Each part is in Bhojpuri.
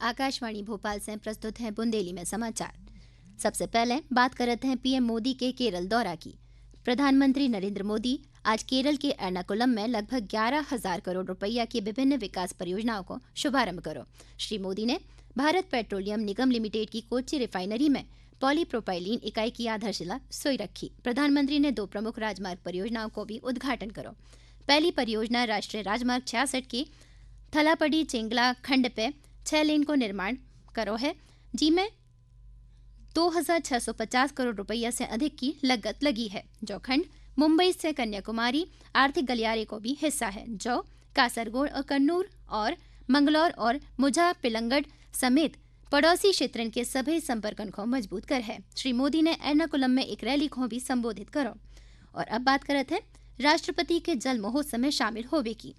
आकाशवाणी भोपाल से प्रस्तुत हैं बुंदेली में समाचार। सबसे पहले बात करते हैं पीएम मोदी के केरल दौरा की। प्रधानमंत्री नरेंद्र मोदी आज केरल के एर्नाकुलम में लगभग 11,000 करोड़ रुपया की विभिन्न विकास परियोजनाओं को शुभारंभ करो। श्री मोदी ने भारत पेट्रोलियम निगम लिमिटेड की कोच्चि रिफाइनरी में पॉलीप्रोपाइलीन इकाई की आधारशिला सोई रखी। प्रधानमंत्री ने 2 प्रमुख राजमार्ग परियोजनाओं को भी उद्घाटन करो। पहली परियोजना राष्ट्रीय राजमार्ग 66 की थलापड़ी चेंगला खंड पे 6 लेन को निर्माण करो है, जिसमें 2,650 करोड़ रुपया से अधिक की लागत लगी है। जो खंड मुंबई से कन्याकुमारी आर्थिक गलियारे को भी हिस्सा है, जो कासरगोड और कन्नूर और मंगलौर और मुझापिलंगड समेत पड़ोसी क्षेत्रों के सभी संपर्कन को मजबूत कर है। श्री मोदी ने एर्नाकुलम में एक रैली को भी संबोधित करो। और अब बात करते हैं राष्ट्रपति के जल महोत्सव में शामिल होवे की।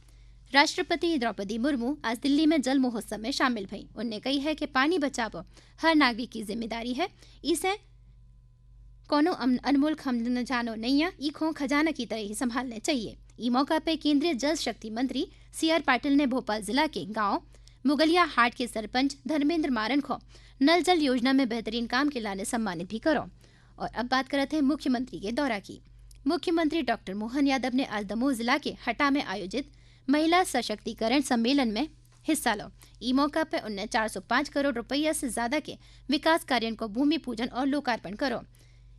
राष्ट्रपति द्रौपदी मुर्मू आज दिल्ली में जल महोत्सव में शामिल भई। उन्हें कही है कि पानी बचाओ हर नागरिक की जिम्मेदारी है, इसे कोनो अनमोल खम जानो नैया ईखों खजाना की तरह ही संभालने चाहिए। ई मौका पे केंद्रीय जल शक्ति मंत्री CR पाटिल ने भोपाल जिला के गांव मुगलिया हाट के सरपंच धर्मेंद्र मारन को नल जल योजना में बेहतरीन काम के लाने सम्मानित भी करो। और अब बात करते हैं मुख्यमंत्री के दौरा की। मुख्यमंत्री डॉक्टर मोहन यादव ने आज दमोह जिला के हटा में आयोजित महिला सशक्तिकरण सम्मेलन में हिस्सा लो। ई मौका पर उन्हें 405 करोड़ रुपया से ज्यादा के विकास कार्यों को भूमि पूजन और लोकार्पण करो।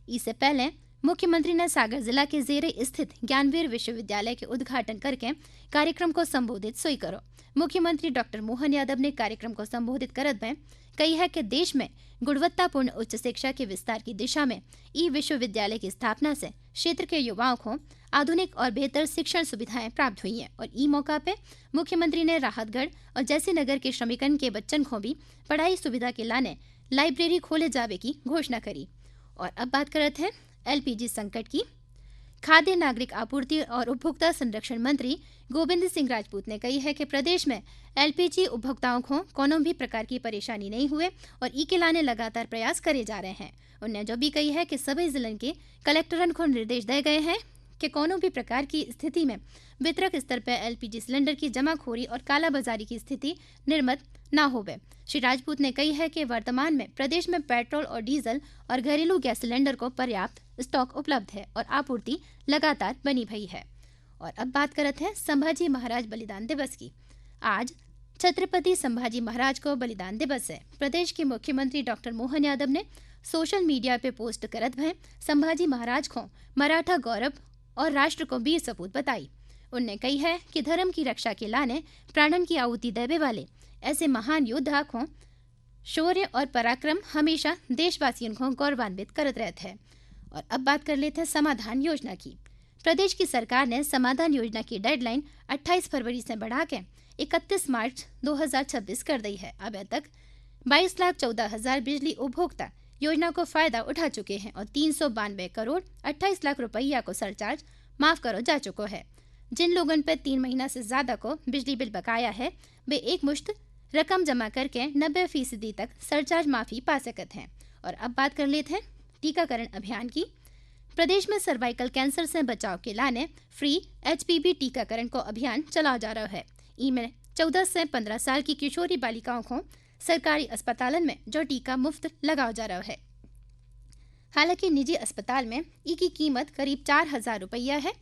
इससे पहले मुख्यमंत्री ने सागर जिला के जेरे स्थित ज्ञानवीर विश्वविद्यालय के उद्घाटन करके कार्यक्रम को संबोधित सोई करो। मुख्यमंत्री डॉक्टर मोहन यादव ने कार्यक्रम को संबोधित करत में कही है कि देश में गुणवत्तापूर्ण उच्च शिक्षा के विस्तार की दिशा में ई विश्वविद्यालय की स्थापना से क्षेत्र के युवाओं को आधुनिक और बेहतर शिक्षण सुविधाएं प्राप्त हुई हैं। और ई मौका पे मुख्यमंत्री ने राहतगढ़ और जैसी नगर के श्रमिकन के बच्चन को भी पढ़ाई सुविधा के लाने लाइब्रेरी खोले जावे की घोषणा करी। और अब बात करते हैं LPG संकट की। खाद्य नागरिक आपूर्ति और उपभोक्ता संरक्षण मंत्री गोविंद सिंह राजपूत ने कही है कि प्रदेश में LPG उपभोक्ताओं को कोनो भी प्रकार की परेशानी नहीं हुए और ई के लाने लगातार प्रयास करे जा रहे हैं। उन्होंने जो भी कही है कि सभी जिलों के कलेक्टरन को निर्देश दिए गए हैं कि कोनो भी प्रकार की स्थिति में वितरक स्तर पर LPG सिलेंडर की जमाखोरी और कालाबाजारी की स्थिति निर्मित न होवे। श्री राजपूत ने कही है कि वर्तमान में प्रदेश में पेट्रोल और डीजल और घरेलू गैस सिलेंडर को पर्याप्त स्टॉक उपलब्ध है और आपूर्ति लगातार बनी भई है। और अब बात करते हैं संभाजी महाराज बलिदान दिवस की। आज छत्रपति संभाजी महाराज को बलिदान दिवस है। प्रदेश के मुख्यमंत्री डॉक्टर मोहन यादव ने सोशल मीडिया पे पोस्ट करत भय संभाजी महाराज को मराठा गौरव और राष्ट्र को वीर सपूत बताई। उनने कही है कि धर्म की रक्षा के लाने प्राणन की आहुति देवे वाले ऐसे महान योद्धा को शौर्य और पराक्रम हमेशा देशवासियों को गौरवान्वित करत रहते हैं। और अब बात कर लेते हैं समाधान योजना की। प्रदेश की सरकार ने समाधान योजना की डेडलाइन 28 फरवरी से बढ़ा के 31 मार्च 2026 कर दी है। अब तक 22,14,000 बिजली उपभोक्ता योजना को फायदा उठा चुके हैं और 392 करोड़ 28 लाख रुपया को सरचार्ज माफ करो जा चुको है। जिन लोगों पर 3 महीना से ज्यादा को बिजली बिल बकाया है वे एक मुश्त रकम जमा करके 90% तक सरचार्ज माफी पा सकते हैं। और अब बात कर लेते हैं टीकाकरण अभियान की। प्रदेश में सर्वाइकल कैंसर से बचाव के लाने फ्री HPV टीकाकरण को अभियान चलाया जा रहा है। इनमें 14 से 15 साल की किशोरी बालिकाओं को सरकारी अस्पतालों में जो टीका मुफ्त लगाया जा रहा है। हालांकि निजी अस्पताल में ई की कीमत करीब 4,000 रुपया है।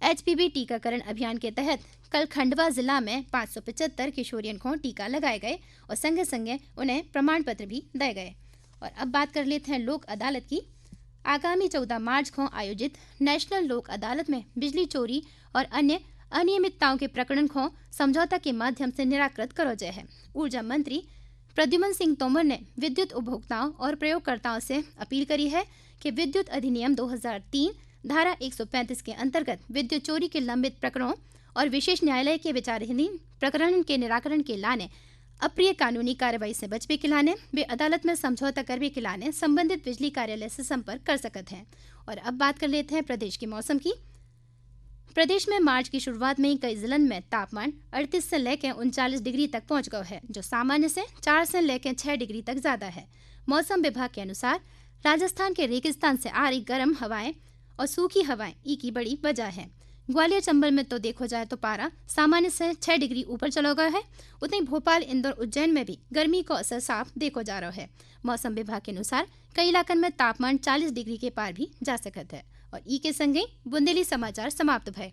HPV टीकाकरण अभियान के तहत कल खंडवा जिला में 575 किशोरियों को टीका लगाए गए और संगे संगे उन्हें प्रमाण पत्र भी दिए गए। और अब बात कर लेते हैं लोक अदालत की। आगामी 14 मार्च को आयोजित नेशनल लोक अदालत में बिजली चोरी और अन्य अनियमितताओं के प्रकरण को समझौता के माध्यम से निराकृत करो जाए है। ऊर्जा मंत्री प्रद्युमन सिंह तोमर ने विद्युत उपभोक्ताओं और प्रयोगकर्ताओं से अपील करी है कि विद्युत अधिनियम 2003 धारा 135 के अंतर्गत विद्युत चोरी के लंबित प्रकरणों और विशेष न्यायालय के विचाराधीन प्रकरण के निराकरण के लाने अप्रिय कानूनी कार्रवाई से बचने के लाने वे अदालत में समझौता करने के लाने संबंधित बिजली कार्यालय से संपर्क कर सकते हैं। और अब बात कर लेते हैं प्रदेश के मौसम की। प्रदेश में मार्च की शुरुआत में ही कई जिलों में तापमान 38 से लेकर 39 डिग्री तक पहुंच गया है, जो सामान्य से 4 से लेकर 6 डिग्री तक ज्यादा है। मौसम विभाग के अनुसार राजस्थान के रेगिस्तान से आ रही गर्म हवाएं और सूखी हवाएं ई की बड़ी वजह है। ग्वालियर चंबल में तो देखो जाए तो पारा सामान्य से 6 डिग्री ऊपर चला गया है। उतनी भोपाल, इंदौर, उज्जैन में भी गर्मी को असर साफ देखो जा रहा है। मौसम विभाग के अनुसार कई इलाकन में तापमान 40 डिग्री के पार भी जा सकता है। और ई के संगे बुंदेली समाचार समाप्त भय।